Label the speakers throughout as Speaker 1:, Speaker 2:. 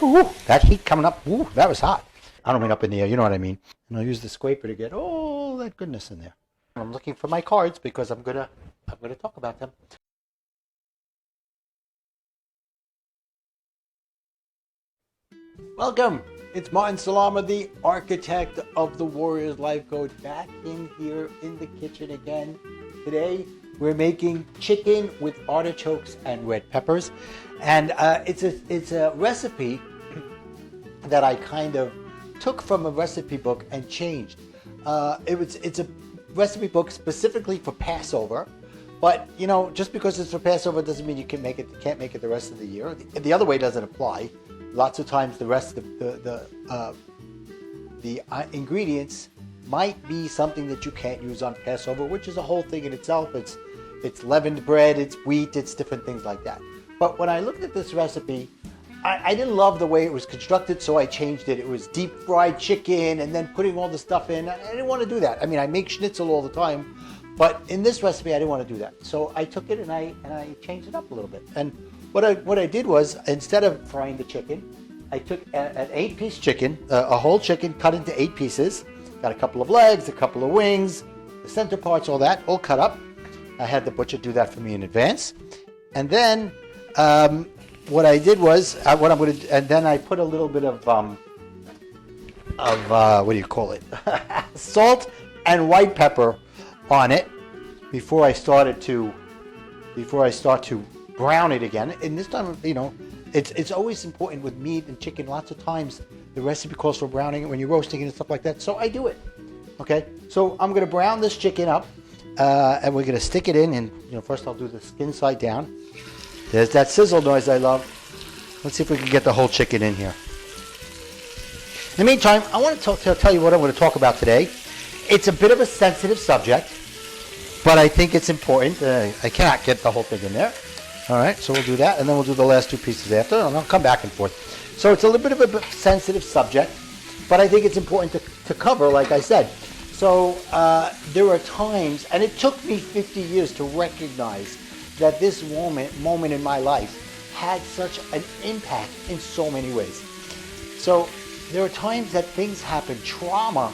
Speaker 1: Ooh, that heat coming up. Ooh, that was hot. I don't mean up in the air, you know what I mean. And I'll use the scraper to get all that goodness in there. I'm looking for my cards because I'm gonna talk about them. Welcome. It's Martin Salama, the architect of the Warriors Life Coach, back in here in the kitchen again. Today we're making chicken with artichokes and red peppers, and it's a recipe that I kind of took from a recipe book and changed. It's a recipe book specifically for Passover, but you know, just because it's for Passover doesn't mean you can't make it the rest of the year. The other way doesn't apply. Lots of times the rest of the ingredients might be something that you can't use on Passover, which is a whole thing in itself. It's leavened bread, it's wheat, it's different things like that. But when I looked at this recipe, I didn't love the way it was constructed, so I changed it. It was deep fried chicken and then putting all the stuff in. I didn't want to do that. I mean, I make schnitzel all the time, but in this recipe, I didn't want to do that. So I took it and I changed it up a little bit. And what I did was, instead of frying the chicken, I took an 8-piece chicken, a whole chicken cut into 8 pieces. Got a couple of legs, a couple of wings, the center parts, all that, all cut up. I had the butcher do that for me in advance. And then what I did was, and then I put a little bit of what do you call it? Salt and white pepper on it before I start to brown it again. And this time, you know, it's always important with meat and chicken. Lots of times the recipe calls for browning it when you're roasting it and stuff like that. So I do it. Okay. So I'm going to brown this chicken up, and we're going to stick it in. And you know, first I'll do the skin side down. There's that sizzle noise I love. Let's see if we can get the whole chicken in here. In the meantime, I want to tell you what I'm going to talk about today. It's a bit of a sensitive subject, but I think it's important. I cannot get the whole thing in there. All right, so we'll do that, and then we'll do the last 2 pieces after, and I'll come back and forth. So it's a little bit of a sensitive subject, but I think it's important to cover, like I said. So there are times, and it took me 50 years to recognize that this moment in my life had such an impact in so many ways. So there are times that things happen, trauma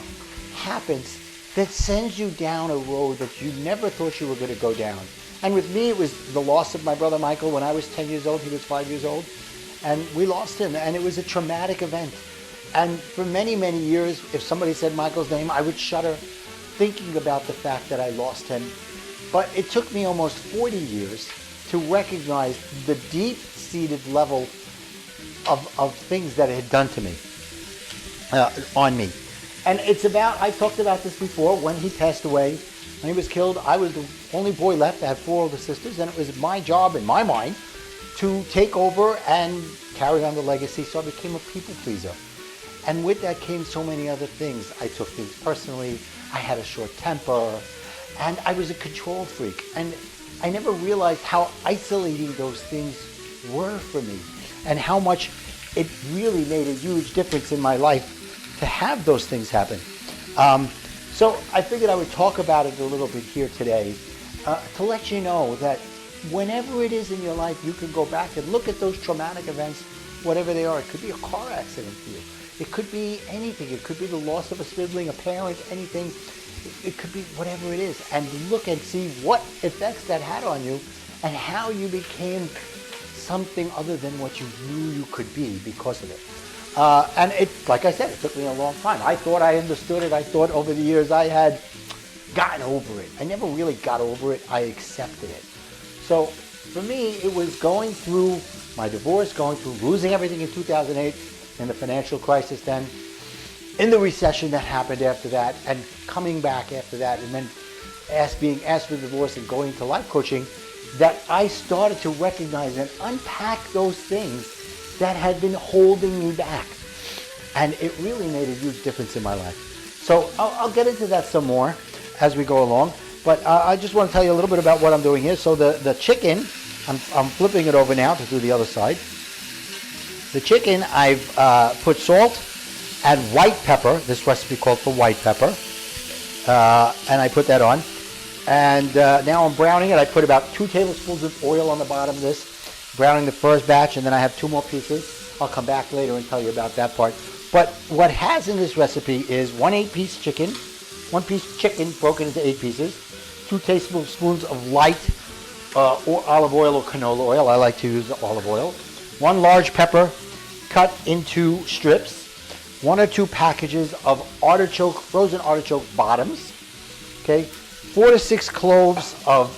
Speaker 1: happens that sends you down a road that you never thought you were going to go down. And with me, it was the loss of my brother Michael. When I was 10 years old, he was 5 years old. And we lost him, and it was a traumatic event. And for many, many years, if somebody said Michael's name, I would shudder thinking about the fact that I lost him. But it took me almost 40 years to recognize the deep-seated level of things that it had done to me, on me. And it's about, I talked about this before, when he passed away, when he was killed, I was the only boy left. I had 4 older sisters, and it was my job, in my mind, to take over and carry on the legacy, so I became a people pleaser. And with that came so many other things. I took things personally, I had a short temper, and I was a control freak. And I never realized how isolating those things were for me, and how much it really made a huge difference in my life to have those things happen. So I figured I would talk about it a little bit here today to let you know that whenever it is in your life, you can go back and look at those traumatic events, whatever they are. It could be a car accident for you. It could be anything. It could be the loss of a sibling, a parent, anything. It could be whatever it is. And look and see what effects that had on you and how you became something other than what you knew you could be because of it. And it, like I said, it took me a long time. I thought I understood it. I thought over the years I had gotten over it. I never really got over it. I accepted it. So for me, it was going through my divorce, going through losing everything in 2008 and the financial crisis then, in the recession that happened after that, and coming back after that, and then being asked for divorce and going to life coaching, that I started to recognize and unpack those things that had been holding me back. And it really made a huge difference in my life. So I'll get into that some more as we go along. But I just want to tell you a little bit about what I'm doing here. So the chicken, I'm flipping it over now to do the other side. The chicken, I've put salt and white pepper, this recipe called for white pepper, and I put that on. And now I'm browning it. I put about 2 tablespoons of oil on the bottom of this, browning the first batch, and then I have 2 more pieces. I'll come back later and tell you about that part. But what has in this recipe is 1 8-piece chicken, 1 piece chicken broken into 8 pieces, 2 tablespoons of light or olive oil or canola oil. I like to use the olive oil. 1 large pepper cut into strips. 1 or 2 packages of frozen artichoke bottoms. Okay, 4 to 6 cloves of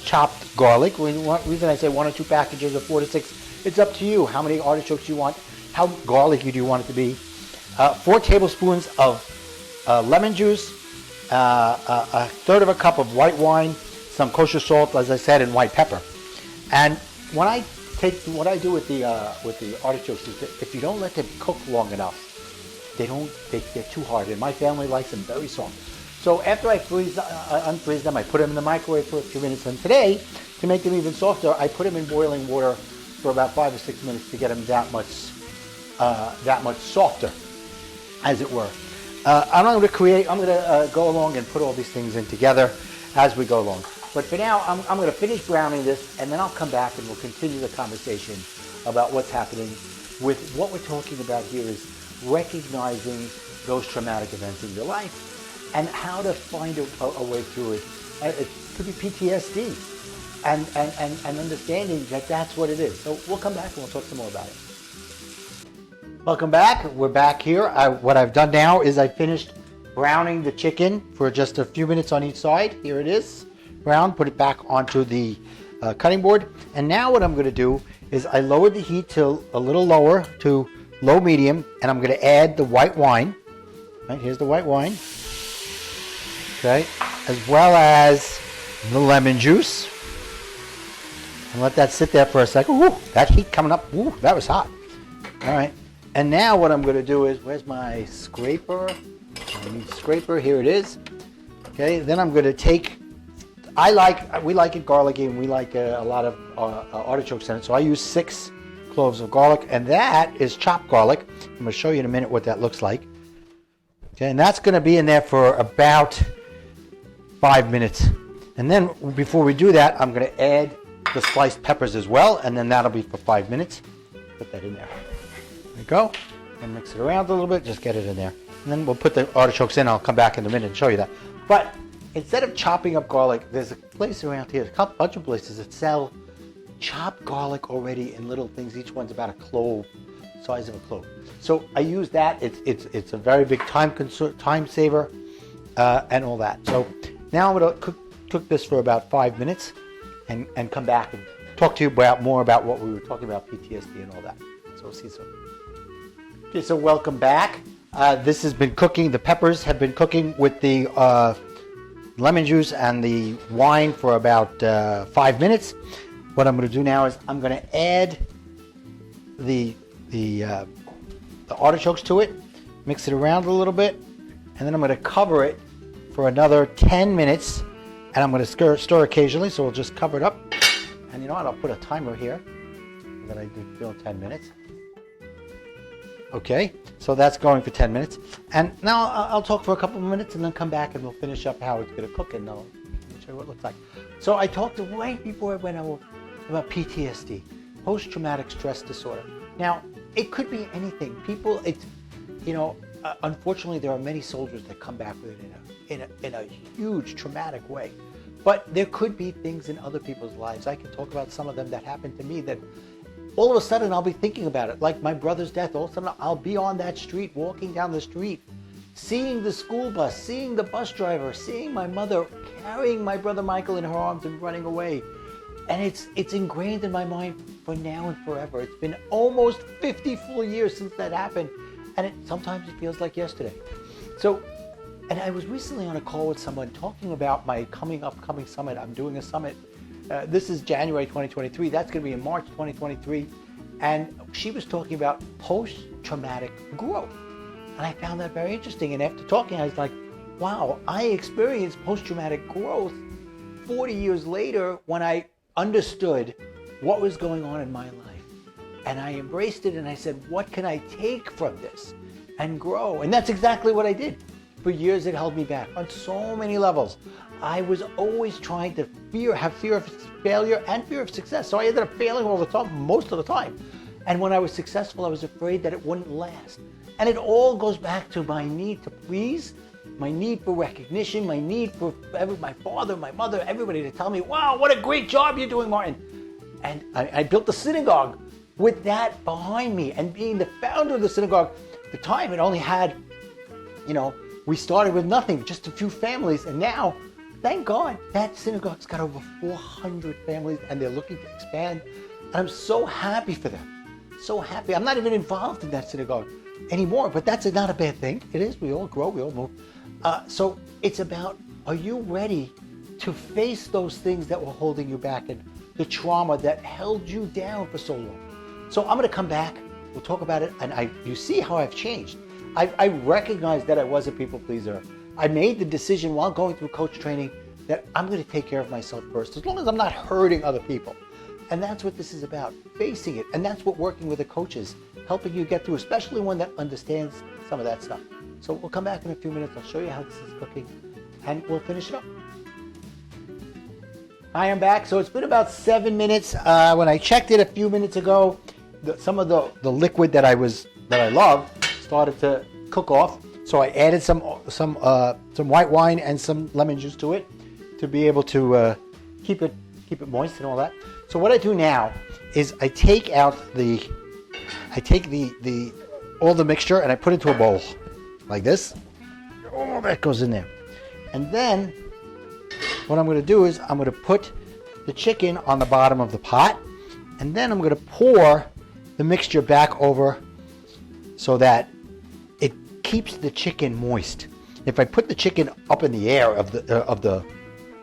Speaker 1: chopped garlic. The reason I say 1 or 2 packages or 4 to 6, it's up to you how many artichokes you want, how garlicky do you want it to be. 4 tablespoons of lemon juice, a third of a cup of white wine, some kosher salt, as I said, and white pepper. And what I do with the artichokes is that if you don't let them cook long enough, they're too hard. And my family likes them very soft. So after I unfreeze them, I put them in the microwave for a few minutes. And today, to make them even softer, I put them in boiling water for about 5 or 6 minutes to get them that much softer, as it were. I'm going to go along and put all these things in together as we go along. But for now, I'm going to finish browning this, and then I'll come back and we'll continue the conversation about what's happening with what we're talking about here is recognizing those traumatic events in your life and how to find a way through it. It could be PTSD and understanding that that's what it is. So we'll come back and we'll talk some more about it. Welcome back. We're back here. What I've done now is I finished browning the chicken for just a few minutes on each side. Here it is. Brown, put it back onto the cutting board. And now what I'm going to do is I lowered the heat to a little lower, to low medium, and I'm going to add the white wine. Right, here's the white wine. Okay, as well as the lemon juice. And let that sit there for a second. Ooh, that heat coming up. Ooh, that was hot. All right. And now what I'm going to do is, where's my scraper? I need a scraper. Here it is. Okay, then I'm going to take, we like it garlicky, and we like a lot of artichokes in it. So I use 6 cloves of garlic, and that is chopped garlic. I'm going to show you in a minute what that looks like. Okay, and that's going to be in there for about 5 minutes. And then before we do that, I'm going to add the sliced peppers as well, and then that'll be for 5 minutes. Put that in there. There we go. And mix it around a little bit, just get it in there. And then we'll put the artichokes in. I'll come back in a minute and show you that. But instead of chopping up garlic, there's a place around here, a bunch of places that sell chopped garlic already in little things. Each one's about a clove, size of a clove. So I use that. It's a very big time saver and all that. So now I'm going to cook this for about 5 minutes and come back and talk to you more about what we were talking about, PTSD and all that. So we'll see you soon. Okay, so welcome back. This has been cooking. The peppers have been cooking with the lemon juice and the wine for about 5 minutes. What I'm going to do now is I'm going to add the artichokes to it, mix it around a little bit, and then I'm going to cover it for another 10 minutes, and I'm going to stir occasionally, so we'll just cover it up. And you know what? I'll put a timer here that I do 10 minutes. Okay, so that's going for 10 minutes. And now I'll talk for a couple of minutes and then come back and we'll finish up how it's going to cook, and I'll show you what it looks like. So I talked right before I went over about PTSD, post-traumatic stress disorder. Now, it could be anything. People, unfortunately, there are many soldiers that come back with it in a huge traumatic way. But there could be things in other people's lives. I can talk about some of them that happened to me that all of a sudden I'll be thinking about it. Like my brother's death, all of a sudden I'll be on that street, walking down the street, seeing the school bus, seeing the bus driver, seeing my mother carrying my brother Michael in her arms and running away. And it's ingrained in my mind for now and forever. It's been almost 50 full years since that happened, and sometimes it feels like yesterday. So, and I was recently on a call with someone talking about my upcoming summit. I'm doing a summit. This is January 2023. That's going to be in March 2023. And she was talking about post-traumatic growth. And I found that very interesting. And after talking, I was like, wow, I experienced post-traumatic growth 40 years later when I understood what was going on in my life. And I embraced it and I said, what can I take from this and grow? And that's exactly what I did. For years it held me back on so many levels. I was always trying to have fear of failure and fear of success. So I ended up failing all the time, most of the time. And when I was successful, I was afraid that it wouldn't last. And it all goes back to my need to please, my need for recognition, my need for my father, my mother, everybody to tell me, wow, what a great job you're doing, Martin. And I built a synagogue with that behind me. And being the founder of the synagogue, at the time it only had, we started with nothing, just a few families. And now, thank God, that synagogue's got over 400 families and they're looking to expand. And I'm so happy for them. So happy. I'm not even involved in that synagogue anymore, but that's not a bad thing. It is. We all grow, we all move. So it's about, are you ready to face those things that were holding you back and the trauma that held you down for so long? So I'm going to come back. We'll talk about it. And you see how I've changed. I recognize that I was a people pleaser. I made the decision while going through coach training that I'm going to take care of myself first, as long as I'm not hurting other people. And that's what this is about, facing it. And that's what working with a coach is, helping you get through, especially one that understands some of that stuff. So we'll come back in a few minutes. I'll show you how this is cooking, and we'll finish it up. Hi, I'm back. So it's been about 7 minutes. When I checked it a few minutes ago, some of the liquid that I love started to cook off. So I added some white wine and some lemon juice to it to be able to keep it moist and all that. So what I do now is I take all the mixture and I put it into a bowl like this. All that goes in there. And then what I'm going to do is I'm going to put the chicken on the bottom of the pot, and then I'm going to pour the mixture back over so that it keeps the chicken moist. If I put the chicken up in the air of the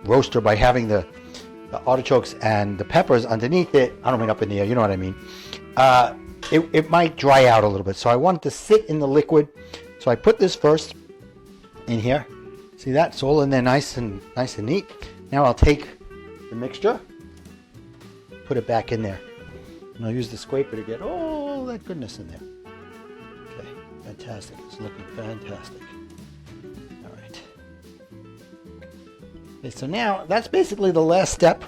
Speaker 1: roaster by having the artichokes and the peppers underneath it, I don't mean up in the air, you know what I mean, it might dry out a little bit. So I want it to sit in the liquid. So I put this first in here. See that? It's all in there nice and neat. Now I'll take the mixture, put it back in there. And I'll use the scraper to get all that goodness in there. Okay, fantastic. It's looking fantastic. All right. Okay, so now that's basically the last step.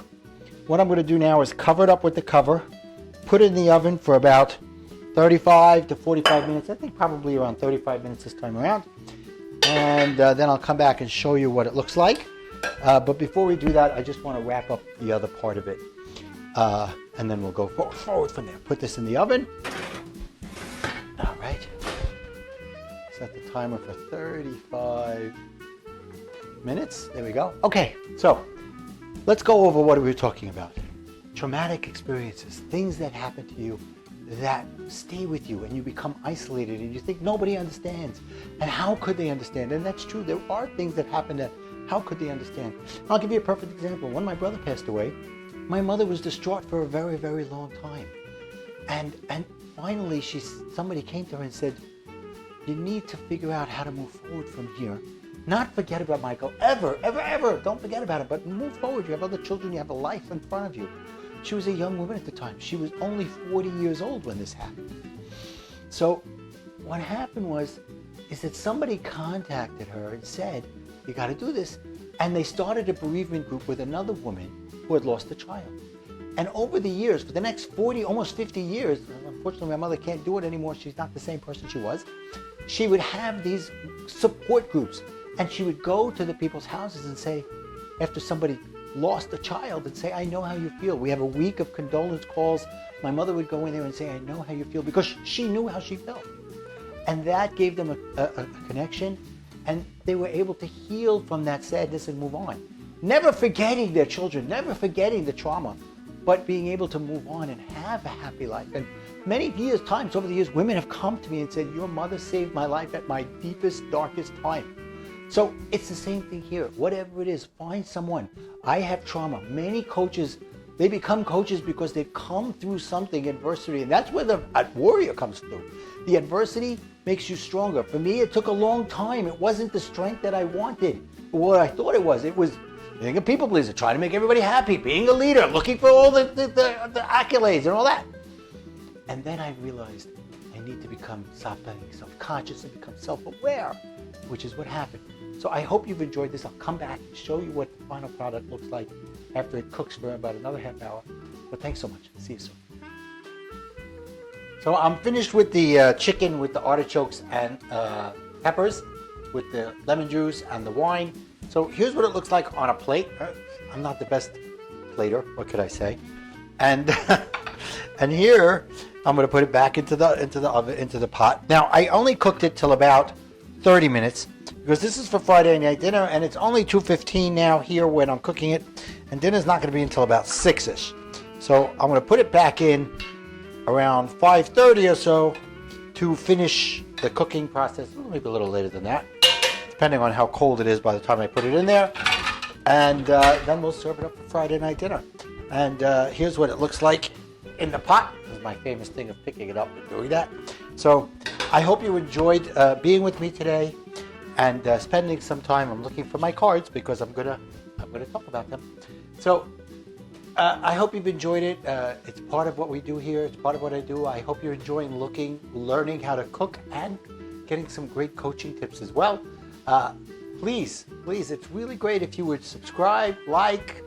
Speaker 1: What I'm going to do now is cover it up with the cover, put it in the oven for about 35 to 45 minutes. I think probably around 35 minutes this time around. And then I'll come back and show you what it looks like. But before we do that, I just want to wrap up the other part of it. And then we'll go forward from there. Put this in the oven. All right. Set the timer for 35 minutes. There we go. Okay, so let's go over what we were talking about. Traumatic experiences, things that happen to you that stay with you, and you become isolated and you think nobody understands. And how could they understand? And that's true. There are things that happen that how could they understand? I'll give you a perfect example. When my brother passed away, my mother was distraught for a very, very long time. And finally somebody came to her and said, you need to figure out how to move forward from here. Not forget about Michael, ever. Don't forget about it, but move forward. You have other children, you have a life in front of you. She was a young woman at the time. She was only 40 years old when this happened. So what happened is that somebody contacted her and said, you got to do this. And they started a bereavement group with another woman who had lost a child. And over the years, for the next 40, almost 50 years, unfortunately my mother can't do it anymore. She's not the same person she was. She would have these support groups. And she would go to the people's houses and say, after somebody lost a child, and say, I know how you feel. We have a week of condolence calls. My mother would go in there and say, I know how you feel, because she knew how she felt. And that gave them a connection, and they were able to heal from that sadness and move on. Never forgetting their children, never forgetting the trauma, but being able to move on and have a happy life. And many times over the years, women have come to me and said, your mother saved my life at my deepest, darkest time. So it's the same thing here. Whatever it is, find someone. I have trauma. Many coaches, they become coaches because they've come through something, adversity, and that's where the warrior comes through. The adversity makes you stronger. For me, it took a long time. It wasn't the strength that I wanted, what I thought it was. It was being a people pleaser, trying to make everybody happy, being a leader, looking for all the accolades and all that. And then I realized I need to stop being self-conscious and become self-aware, which is what happened. So I hope you've enjoyed this. I'll come back and show you what the final product looks like after it cooks for about another half hour. But thanks so much. See you soon. So I'm finished with the chicken with the artichokes and peppers, with the lemon juice and the wine. So here's what it looks like on a plate. I'm not the best plater, what could I say? And and here I'm going to put it back into the oven, into the pot. Now I only cooked it till about 30 minutes because this is for Friday night dinner, and it's only 2:15 now here when I'm cooking it, and dinner's not going to be until about 6ish. So I'm going to put it back in around 5:30 or so to finish the cooking process. Maybe a little later than that, depending on how cold it is by the time I put it in there. And then we'll serve it up for Friday night dinner. And here's what it looks like in the pot. This is my famous thing of picking it up and doing that. So I hope you enjoyed being with me today and spending some time. I'm looking for my cards because I'm gonna talk about them. So I hope you've enjoyed it. It's part of what we do here. It's part of what I do. I hope you're enjoying learning how to cook and getting some great coaching tips as well. Please, it's really great if you would subscribe, like,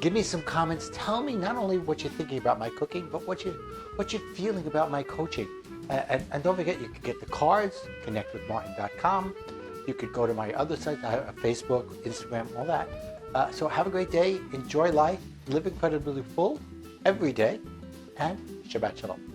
Speaker 1: give me some comments. Tell me not only what you're thinking about my cooking, but what you're feeling about my coaching. And don't forget, you can get the cards, connectwithmartin.com. You could go to my other sites, Facebook, Instagram, all that. So have a great day. Enjoy life. Live incredibly full every day. And Shabbat Shalom.